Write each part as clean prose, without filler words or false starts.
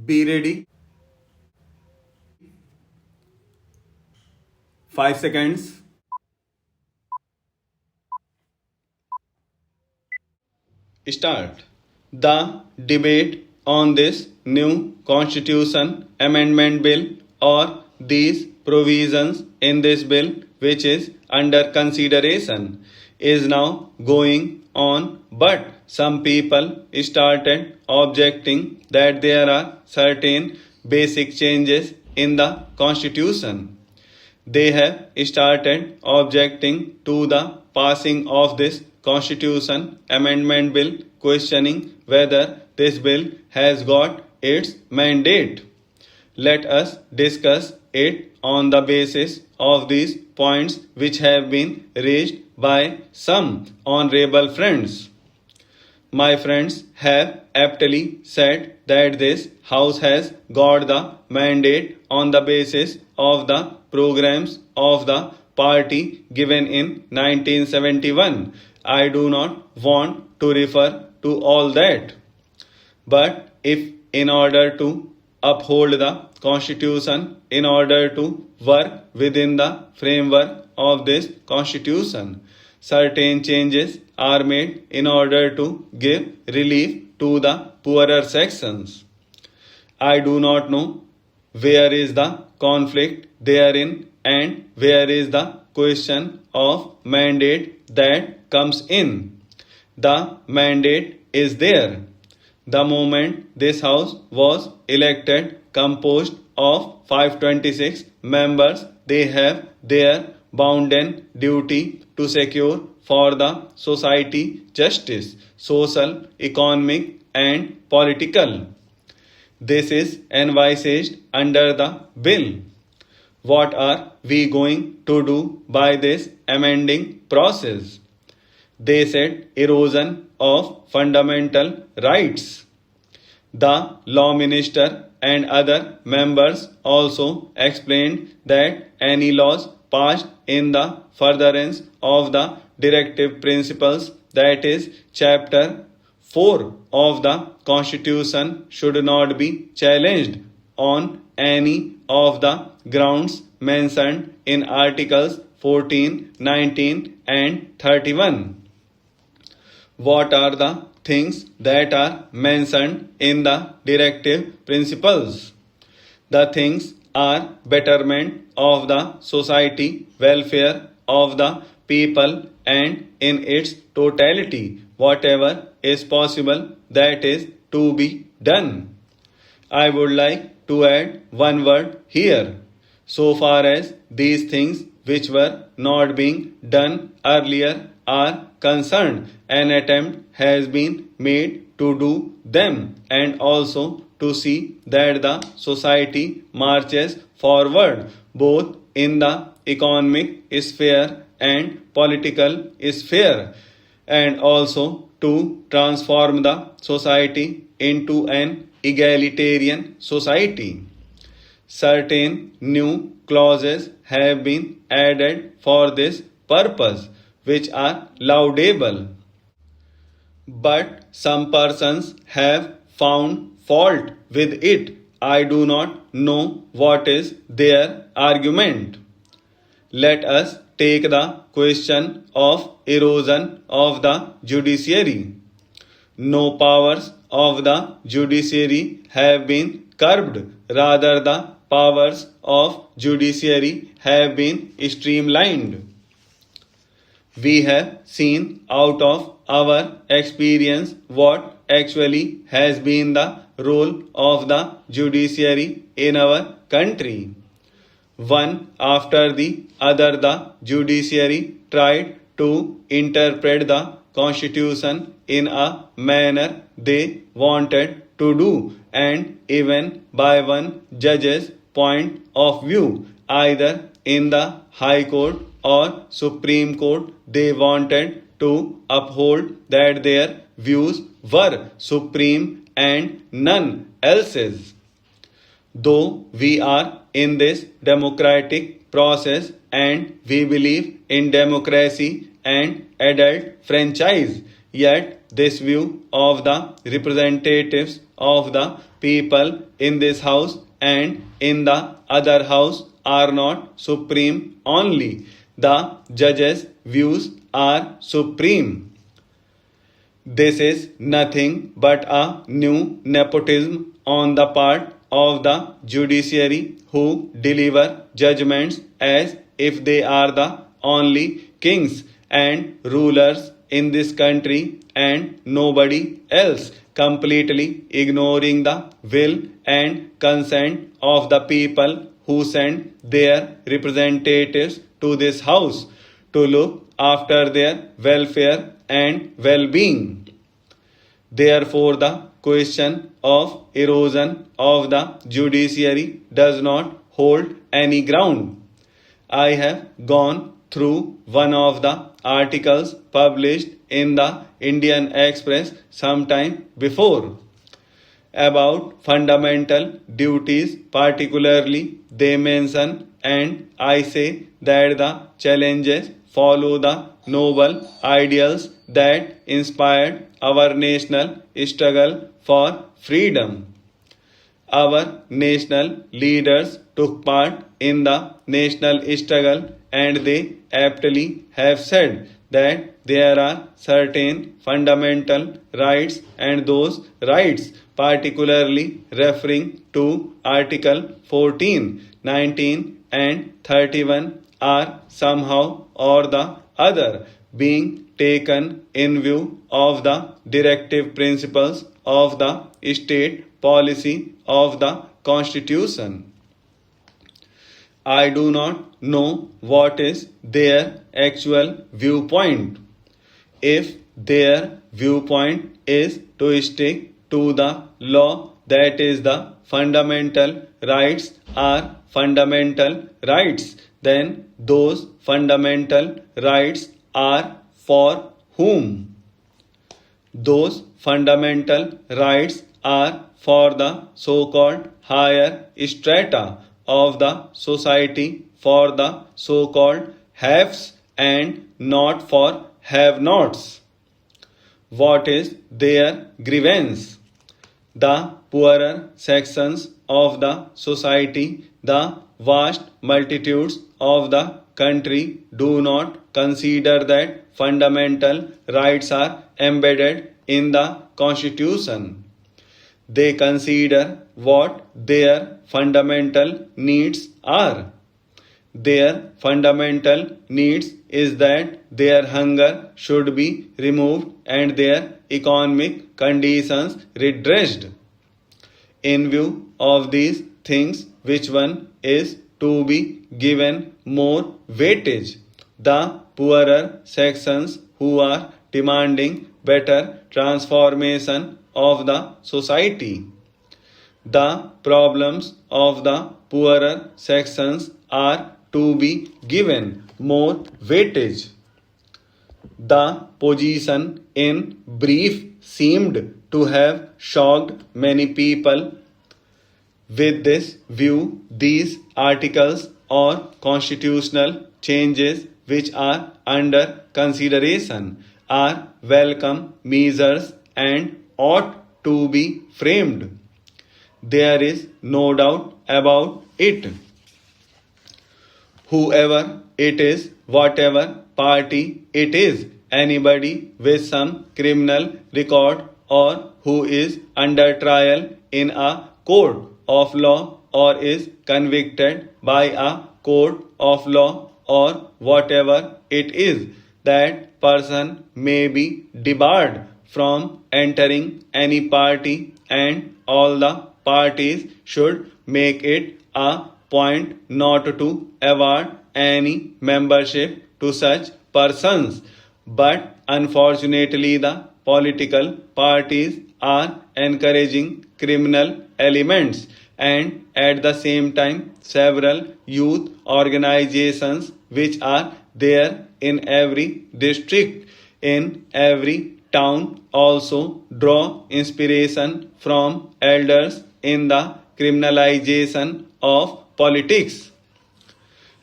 Be ready. 5 seconds. Start. The debate on this new constitution amendment bill or these provisions in this bill which is under consideration is now going on, but some people started objecting that there are certain basic changes in the constitution. They have started objecting to the passing of this constitution amendment bill, questioning whether this bill has got its mandate. Let us discuss it on the basis of these points which have been raised by some honorable friends. My friends have aptly said that this House has got the mandate on the basis of the programs of the party given in 1971. I do not want to refer to all that. But if in order to uphold the constitution, in order to work within the framework of this constitution, certain changes are made in order to give relief to the poorer sections. I do not know where is the conflict therein and where is the question of mandate that comes in. The mandate is there. The moment this House was elected, composed of 526 members, they have their bounden duty to secure for the society justice, social, economic and political. This is envisaged under the bill. What are we going to do by this amending process? They said erosion of fundamental rights. The law minister and other members also explained that any laws passed in the furtherance of the directive principles, that is, Chapter 4 of the Constitution, should not be challenged on any of the grounds mentioned in Articles 14, 19 and 31. What are the things that are mentioned in the directive principles? The things are betterment of the society, welfare of the people, and in its totality, whatever is possible, that is to be done. I would like to add one word here. So far as these things which were not being done earlier are concerned, an attempt has been made to do them and also to see that the society marches forward both in the economic sphere and political sphere, and also to transform the society into an egalitarian society. Certain new clauses have been added for this purpose, which are laudable. But some persons have found fault with it. I do not know what is their argument. Let us take the question of erosion of the judiciary. No powers of the judiciary have been curbed, rather the powers of judiciary have been streamlined. We have seen out of our experience what actually has been the role of the judiciary in our country. One after the other, the judiciary tried to interpret the constitution in a manner they wanted to do, and even by one judge's point of view, either in the High Court or Supreme Court, they wanted to uphold that their views were supreme and none else's. Though we are in this democratic process and we believe in democracy and adult franchise, yet this view of the representatives of the people in this house and in the other house are not supreme only. The judges' views are supreme. This is nothing but a new nepotism on the part of the judiciary who deliver judgments as if they are the only kings and rulers in this country and nobody else, completely ignoring the will and consent of the people who send their representatives to this house to look after their welfare and well-being. Therefore, the question of erosion of the judiciary does not hold any ground. I have gone through one of the articles published in the Indian Express some time before about fundamental duties, particularly they mention, and I say that the challenges follow the noble ideals that inspired our national struggle for freedom. Our national leaders took part in the national struggle and they aptly have said that there are certain fundamental rights and those rights, particularly referring to Article 14, 19 and 31 are somehow or the other being taken in view of the directive principles of the state policy of the Constitution. I do not know what is their actual viewpoint. If their viewpoint is to stick to the law, that is the fundamental rights are fundamental rights, then those fundamental rights are for whom? Those fundamental rights are for the so-called higher strata of the society, for the so-called haves and not for have-nots. What is their grievance? The poorer sections of the society, the vast multitudes of the country do not consider that fundamental rights are embedded in the Constitution. They consider what their fundamental needs are. Their fundamental needs is that their hunger should be removed and their economic conditions redressed. In view of these things, which one is to be given more weightage? The poorer sections who are demanding better transformation of the society. The problems of the poorer sections are to be given more weightage. The position in brief seemed to have shocked many people. With this view, these articles or constitutional changes which are under consideration are welcome measures and ought to be framed. There is no doubt about it. Whoever it is, whatever party it is, anybody with some criminal record or who is under trial in a court of law or is convicted by a court of law or whatever it is, that person may be debarred from entering any party, and all the parties should make it a point not to award any membership to such persons. But unfortunately, the political parties are encouraging criminal elements, and at the same time several youth organizations which are there in every district, in every town, also draw inspiration from elders in the criminalization of politics.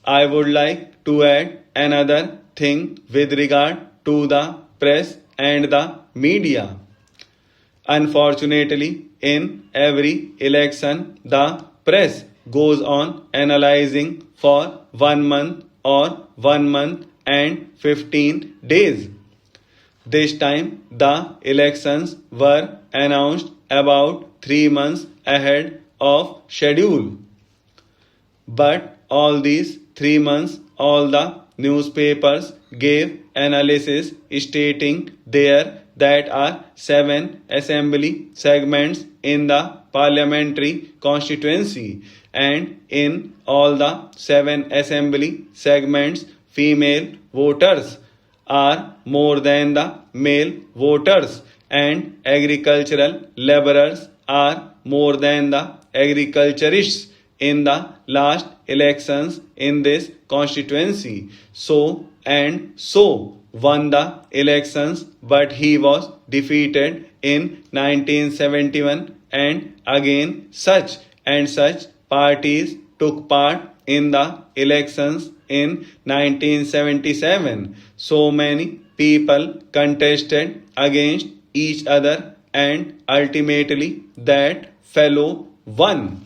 I would like to add another thing with regard to the press and the media. Unfortunately, in every election, the press goes on analyzing for 1 month or 1 month and 15 days. This time, the elections were announced about 3 months ahead of schedule. But all these 3 months, all the newspapers gave analysis stating there that are 7 assembly segments in the parliamentary constituency, and in all the 7 assembly segments, female voters are more than the male voters, and agricultural laborers are more than the agriculturists in the last elections in this constituency. So won the elections, but he was defeated in 1971, and again such and such parties took part in the elections in 1977. So many people contested against each other, and ultimately that fellow won.